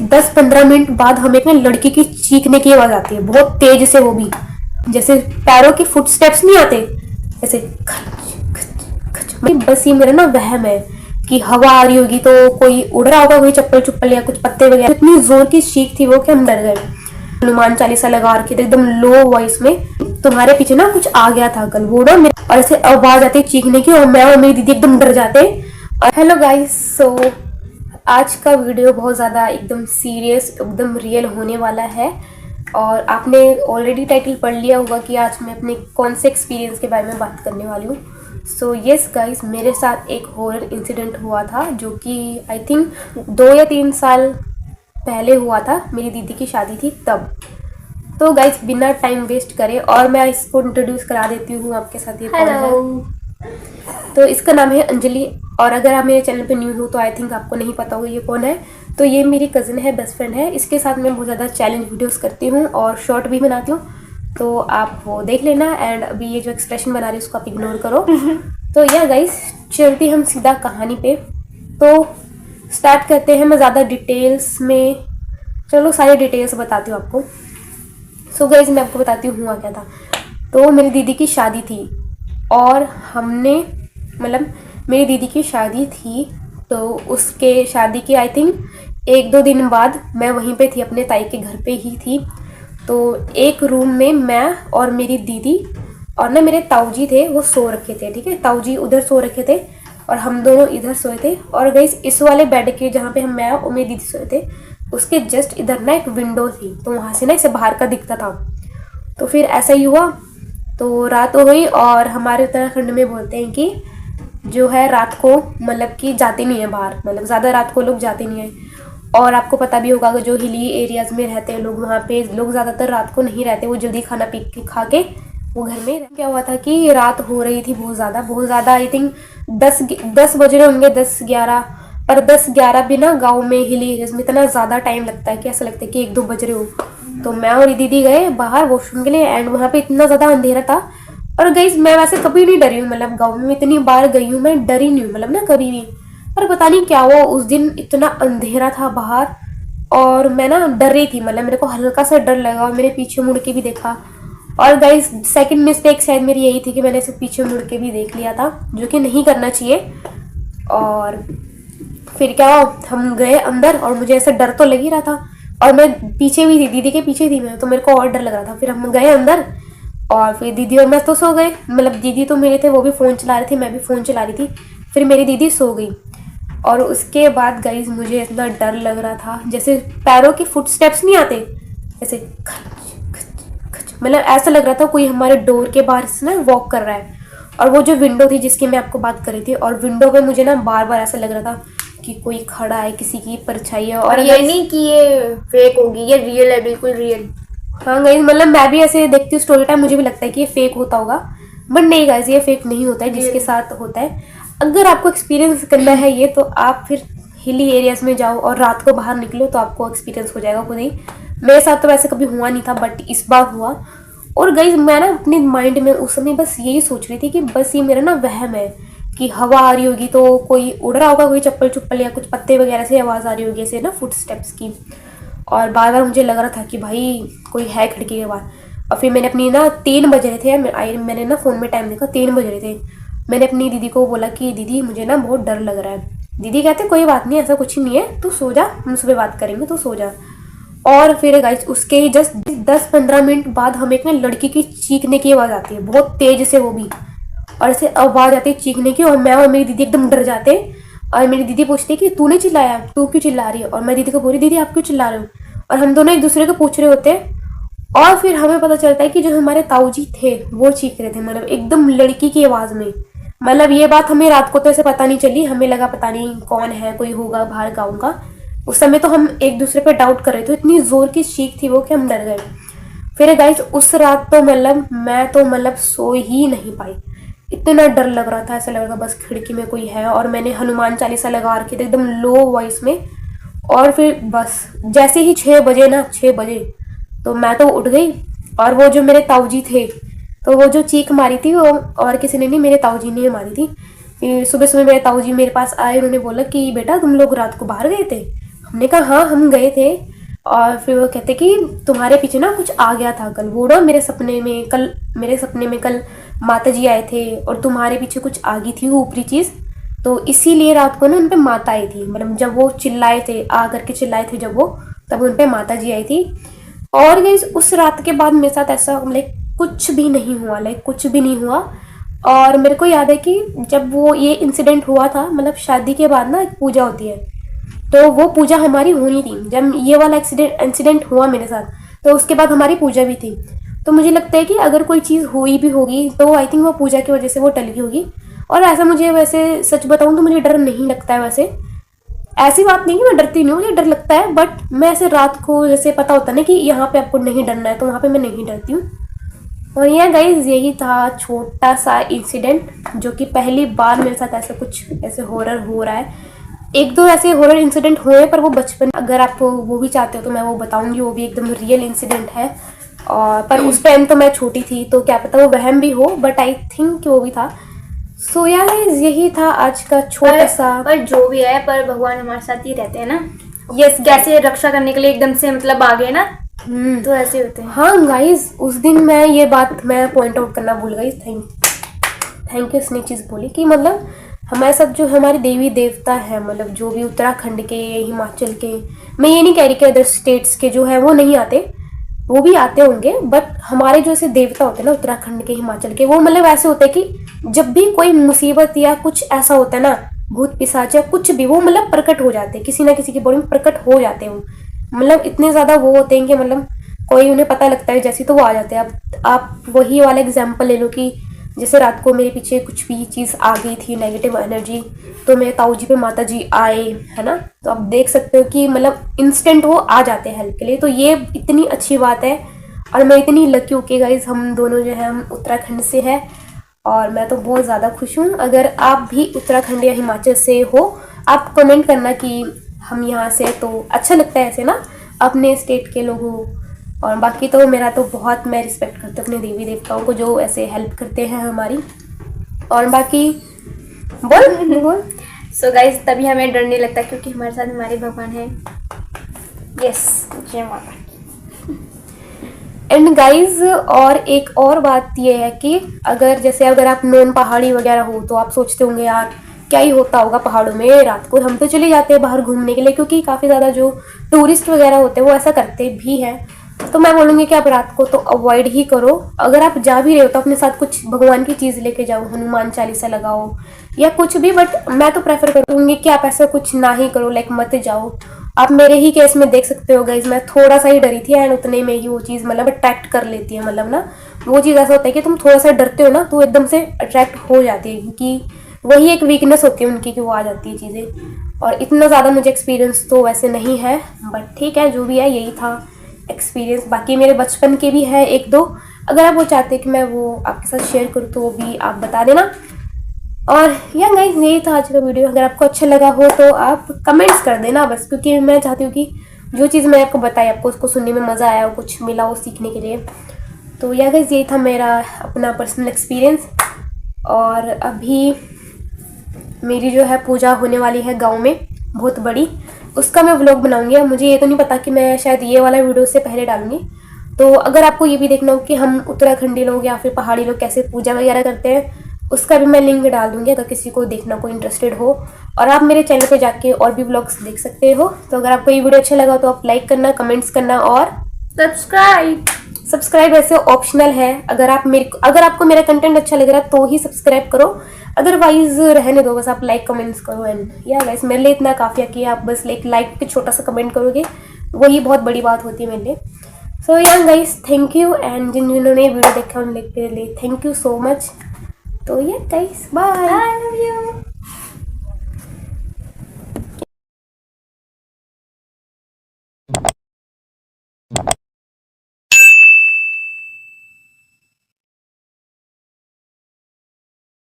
10-15 minute बाद हमें एक ना लड़की की चीखने की आवाज आती है, बहुत तेज से, वो भी जैसे पैरों के फुटस्टेप्स नहीं आते ऐसे खच खच खच। बस ये मेरा ना वहम है कि हवा आ रही होगी तो कोई उड़ रहा होगा, कोई चप्पल चुप्पल या कुछ पत्ते वगैरह। इतनी जोर की चीख थी वो कि हम डर गए। हनुमान चालीसा लगा रखे थे एकदम लो वॉइस में, तुम्हारे पीछे ना कुछ आ गया था कल, वो ना और ऐसे आवाज आती चीखने की, और मैं और मेरी दीदी एकदम डर जाते। हेलो गाइस, सो आज का वीडियो बहुत ज़्यादा एकदम सीरियस, एकदम रियल होने वाला है। और आपने ऑलरेडी टाइटल पढ़ लिया होगा कि आज मैं अपने कौन से एक्सपीरियंस के बारे में बात करने वाली हूँ। सो यस गाइस, मेरे साथ एक हॉरर इंसिडेंट हुआ था जो कि आई थिंक 2 या 3 साल पहले हुआ था। मेरी दीदी की शादी थी तब। तो गाइस बिना टाइम वेस्ट करे, और मैं इसको इंट्रोड्यूस करा देती हूँ आपके साथ। ये कौन है? तो इसका नाम है अंजलि। और अगर आप मेरे चैनल पे न्यू हो तो आई थिंक आपको नहीं पता होगा ये कौन है। तो ये मेरी कज़न है, बेस्ट फ्रेंड है। इसके साथ मैं बहुत ज़्यादा चैलेंज वीडियोस करती हूँ और शॉर्ट भी बनाती हूँ, तो आप वो देख लेना। एंड अभी ये जो एक्सप्रेशन बना रही है उसको आप इग्नोर करो। तो या गाइस, चलते हम सीधा कहानी पे। तो स्टार्ट करते हैं। मैं ज़्यादा डिटेल्स में, चलो सारी डिटेल्स बताती हूँ आपको। सो गाइस, मैं आपको बताती हूँ हुआ क्या था। तो मेरी दीदी की शादी थी, और हमने मतलब मेरी दीदी की शादी थी, तो उसके शादी के आई थिंक 1-2 दिन बाद मैं वहीं पे थी, अपने ताई के घर पे ही थी। तो एक रूम में मैं और मेरी दीदी और ना मेरे ताऊजी थे, वो सो रखे थे। ठीक है, ताऊजी उधर सो रखे थे और हम दोनों इधर सोए थे। और गाइस, इस वाले बेड के जहाँ पे हम मैं और मेरी दीदी सोए थे, उसके जस्ट इधर ना एक विंडो थी, तो वहाँ से ना इसे बाहर का दिखता था। तो फिर ऐसा ही हुआ। तो रात हो गई, और हमारे उत्तराखंड में बोलते हैं कि जो है रात को मतलब कि जाते नहीं है बाहर, मतलब ज़्यादा रात को लोग जाते नहीं हैं। और आपको पता भी होगा कि जो हिली एरियाज़ में रहते हैं लोग, वहाँ पे लोग ज़्यादातर रात को नहीं रहते, वो जल्दी खाना पी के खा के वो घर में। क्या हुआ था कि रात हो रही थी बहुत ज़्यादा, आई थिंक 10 बज रहे होंगे, 10-11। पर 10-11 भी ना गाँव में, हिली एरियाज़ में इतना ज़्यादा टाइम लगता है कि ऐसा लगता है कि 1-2 बज रहे हो। तो मैं और दीदी गए बाहर वॉशरूम के लिए, एंड वहाँ पे इतना ज़्यादा अंधेरा था। और गाइस, मैं वैसे कभी नहीं डरी हूँ, मतलब गाँव में इतनी बार गई हूँ, मैं डरी नहीं हूँ मतलब ना कभी भी। पर पता नहीं क्या हुआ उस दिन, इतना अंधेरा था बाहर और मैं ना डर रही थी, मतलब मेरे को हल्का सा डर लगा और मेरे पीछे मुड़ के भी देखा। और गाइस, सेकंड मिस्टेक शायद मेरी यही थी कि मैंने सिर्फ पीछे मुड़ के भी देख लिया था, जो कि नहीं करना चाहिए। और फिर क्या, हम गए अंदर और मुझे ऐसा डर तो लग ही रहा था, और मैं पीछे भी थी, दीदी के पीछे थी मैं, तो मेरे को और डर लग रहा था। फिर हम गए अंदर, और फिर दीदी और मैं तो सो गए, मतलब दीदी तो मेरे थे, वो भी फ़ोन चला रहे थे, मैं भी फ़ोन चला रही थी। फिर मेरी दीदी सो गई, और उसके बाद गाइस मुझे इतना डर लग रहा था, जैसे पैरों के फुटस्टेप्स नहीं आते ऐसे खच खच खच, मतलब ऐसा लग रहा था कोई हमारे डोर के बाहर से ना वॉक कर रहा है। और वो जो विंडो थी जिसकी मैं आपको बात कर रही थी, और विंडो पे मुझे ना बार बार ऐसा लग रहा था कि कोई खड़ा है, किसी की परछाई है। और ये नहीं कि ये फेक होगी, ये रियल है, बिल्कुल रियल। हाँ गाइस, मतलब मैं भी ऐसे देखती हूँ स्टोरी टाइम, मुझे भी लगता है कि ये फेक होता होगा, बट नहीं गाइस, ये फेक नहीं होता है, जिसके साथ होता है। अगर आपको एक्सपीरियंस करना है ये, तो आप फिर हिली एरियाज में जाओ और रात को बाहर निकलो, तो आपको एक्सपीरियंस हो जाएगा खुद ही। मेरे साथ तो वैसे कभी हुआ नहीं था, बट इस बार हुआ। और गाइस, मैं ना अपने माइंड में उस समय बस यही सोच रही थी कि बस ये मेरा ना वहम है कि हवा आ रही होगी तो कोई उड़ रहा होगा, कोई चप्पल चुप्पल या कुछ पत्ते वगैरह से आवाज़ आ रही होगी ऐसे ना, फुट स्टेप्स की। और बार बार मुझे लग रहा था कि भाई कोई है खिड़की के बाहर। और फिर मैंने अपनी ना 3 बज रहे थे, मैंने ना फ़ोन में टाइम देखा, 3 बज रहे थे। मैंने अपनी दीदी को बोला कि दीदी मुझे ना बहुत डर लग रहा है। दीदी कहते कोई बात नहीं, ऐसा कुछ नहीं है, तू सो जा, हम सुबह बात करेंगे, तू सो जा। और फिर गाइस, उसके ही जस्ट 10-15 मिनट बाद हमें एक ना लड़की की चीखने की आवाज़ आती है, बहुत तेज से, वो भी और ऐसे आवाज़ आती है चीखने की, और मैं और मेरी दीदी एकदम डर जाते। और मेरी दीदी पूछती है कि तूने चिल्लाया, तू क्यों चिल्ला रही है? और मैं दीदी को बोली दीदी आप क्यों चिल्ला रहे हो? और हम दोनों एक दूसरे को पूछ रहे होते हैं। और फिर हमें पता चलता है कि जो हमारे ताऊजी थे वो चीख रहे थे, मतलब एकदम लड़की की आवाज़ में। मतलब ये बात हमें रात को तो ऐसे पता नहीं चली, हमें लगा पता नहीं कौन है, कोई होगा बाहर गाँव का। उस समय तो हम एक दूसरे पे डाउट कर रहे थे, इतनी ज़ोर की चीख थी वो कि हम डर गए। फिर गाइस, उस रात तो मतलब मैं तो मतलब सो ही नहीं पाई, इतना डर लग रहा था, ऐसा लग रहा था बस खिड़की में कोई है। और मैंने हनुमान चालीसा लगा रखी थी एकदम लो वॉइस में। और फिर बस जैसे ही 6 बजे ना, 6 बजे तो मैं तो उठ गई। और वो जो मेरे ताऊजी थे, तो वो जो चीख मारी थी वो और किसी ने नहीं, मेरे ताऊजी ने मारी थी। फिर सुबह सुबह मेरे ताऊजी मेरे पास आए, उन्होंने बोला कि बेटा तुम लोग रात को बाहर गए थे? हमने कहा हाँ हम गए थे। और फिर वो कहते कि तुम्हारे पीछे ना कुछ आ गया था कल, वो ना मेरे सपने में कल माता जी आए थे और तुम्हारे पीछे कुछ आ गई थी वो ऊपरी चीज़, तो इसीलिए रात को ना उन पे माता आई थी। मतलब जब वो चिल्लाए थे, आ करके चिल्लाए थे जब वो, तब उन पे माता जी आई थी। और गाइस उस रात के बाद मेरे साथ ऐसा लाइक कुछ भी नहीं हुआ, लाइक कुछ भी नहीं हुआ। और मेरे को याद है कि जब वो ये इंसिडेंट हुआ था, मतलब शादी के बाद ना एक पूजा होती है, तो वो पूजा हमारी होनी थी। जब ये वाला इंसिडेंट हुआ मेरे साथ, तो उसके बाद हमारी पूजा भी थी। तो मुझे लगता है कि अगर कोई चीज़ हुई भी होगी तो आई थिंक वो पूजा की वजह से वो टल गई होगी। और ऐसा मुझे वैसे सच बताऊँ तो मुझे डर नहीं लगता है वैसे। ऐसी बात नहीं कि मैं डरती नहीं हूँ, मुझे डर लगता है, बट मैं ऐसे रात को जैसे पता होता है ना कि यहाँ पे आपको नहीं डरना है, तो वहाँ पे मैं नहीं डरती हूँ। और यह गाइज यही था छोटा सा इंसिडेंट, जो कि पहली बार मेरे साथ ऐसा कुछ ऐसे हॉरर हो रहा है। एक दो ऐसे हॉरर इंसिडेंट हुए पर वो बचपन, अगर आप वो भी चाहते हो तो मैं वो बताऊंगी, वो भी एकदम रियल इंसिडेंट है। और पर उस टाइम तो मैं छोटी थी तो क्या पता वो वहम भी हो, बट आई थिंक वो भी था। सो यार यही था आज का छोटा सा। पर जो भी है, पर भगवान हमारे साथ ही रहते हैं ना। यस कैसे रक्षा करने के लिए एकदम से मतलब आ गए ना, तो ऐसे होते हैं। हाँ गाइज उस दिन मैं ये बात मैं पॉइंट आउट करना भूल गई। थैंक यू इसने चीज़ बोली कि मतलब हमारे साथ जो हमारे देवी देवता है, मतलब जो भी उत्तराखंड के, हिमाचल के, मैं ये नहीं कह रही कि अदर स्टेट्स के जो है वो नहीं आते, वो भी आते होंगे, बट हमारे जो ऐसे देवता होते हैं ना उत्तराखंड के, हिमाचल के, वो मतलब ऐसे होते हैं कि जब भी कोई मुसीबत या कुछ ऐसा होता है ना, भूत पिशाच या कुछ भी, वो मतलब प्रकट हो जाते हैं, किसी ना किसी की बॉडी में प्रकट हो जाते हैं वो। मतलब इतने ज़्यादा वो होते हैं कि मतलब कोई उन्हें पता लगता है जैसे तो वो आ जाते हैं। अब आप वही वाला एग्जाम्पल ले लो कि जैसे रात को मेरे पीछे कुछ भी चीज़ आ गई थी, नेगेटिव एनर्जी, तो मेरे ताऊ जी पे माता जी आए, है ना, तो आप देख सकते हो कि मतलब इंस्टेंट वो आ जाते हैं हेल्प के लिए। तो ये इतनी अच्छी बात है और मैं इतनी लकी हूँ कि गाइज हम दोनों जो है हम उत्तराखंड से हैं, और मैं तो बहुत ज़्यादा खुश हूँ। अगर आप भी उत्तराखंड या हिमाचल से हो, आप कमेंट करना कि हम यहाँ से, तो अच्छा लगता है ऐसे ना अपने स्टेट के लोगों। और बाकी तो मेरा तो बहुत, मैं रिस्पेक्ट करती हूँ अपने देवी देवताओं को जो ऐसे हेल्प करते हैं हमारी। और बाकी बोल सो गाइज तभी हमें डर नहीं लगता, क्योंकि हमारे साथ हमारे भगवान हैं। यस, जय माता। एंड गाइज और एक और बात ये है कि अगर आप नॉन पहाड़ी वगैरह हो, तो आप सोचते होंगे यार क्या ही होता होगा पहाड़ों में रात को। हम तो चले जाते हैं बाहर घूमने के लिए, क्योंकि काफ़ी ज़्यादा जो टूरिस्ट वगैरह होते हैं वो ऐसा करते भी हैं। तो मैं बोलूँगी कि आप रात को तो अवॉइड ही करो। अगर आप जा भी रहे हो तो अपने साथ कुछ भगवान की चीज़ लेके जाओ, हनुमान चालीसा लगाओ या कुछ भी, बट मैं तो प्रेफर करूँगी कि आप ऐसा कुछ ना ही करो, लाइक मत जाओ। आप मेरे ही केस में देख सकते हो गाइज, मैं थोड़ा सा ही डरी थी एंड उतने में ही वो चीज़ मतलब अट्रैक्ट कर लेती है। मतलब ना वो चीज़ ऐसा होता है कि तुम थोड़ा सा डरते हो ना तो एकदम से अट्रैक्ट हो जाती है, क्योंकि वही एक वीकनेस होती है उनकी कि वो आ जाती है चीज़ें। और इतना ज़्यादा मुझे एक्सपीरियंस तो वैसे नहीं है, बट ठीक है जो भी है, यही था एक्सपीरियंस। बाकी मेरे बचपन के भी है एक दो, अगर आप वो चाहते हैं कि मैं वो आपके साथ शेयर करूँ तो वो भी आप बता देना। और या गाइस यही था आज का वीडियो। अगर आपको अच्छा लगा हो तो आप कमेंट्स कर देना बस, क्योंकि मैं चाहती हूँ कि जो चीज़ मैं आपको बताई आपको उसको सुनने में मज़ा आया हो, कुछ मिला हो सीखने के लिए। तो या गाइस यही था मेरा अपना पर्सनल एक्सपीरियंस। और अभी मेरी जो है पूजा होने वाली है गांव में बहुत बड़ी, उसका मैं व्लॉग बनाऊंगी। अब मुझे ये तो नहीं पता कि मैं शायद ये वाला वीडियो से पहले डालूंगी। तो अगर आपको ये भी देखना हो कि हम उत्तराखंडी लोग या फिर पहाड़ी लोग कैसे पूजा वगैरह करते हैं, उसका भी मैं लिंक डाल दूंगी अगर किसी को देखना को इंटरेस्टेड हो। और आप मेरे चैनल पे जाके और भी व्लॉग्स देख सकते हो। तो अगर आपको ये वीडियो अच्छा लगा तो आप लाइक करना, कमेंट्स करना और सब्सक्राइब ऐसे ऑप्शनल है। अगर आपको मेरा कंटेंट अच्छा लग रहा है तो ही सब्सक्राइब करो, अदरवाइज रहने दो, बस आप लाइक कमेंट्स करो। एंड या गाइस मेरे लिए इतना काफ़ी है कि आप बस लाइक के छोटा सा कमेंट करोगे, वही बहुत बड़ी बात होती है मेरे लिए। सो या गाइस थैंक यू, एंड जिन्होंने वीडियो देखा उन लोग के लिए थैंक यू सो मच। तो ये guys bye, I love you.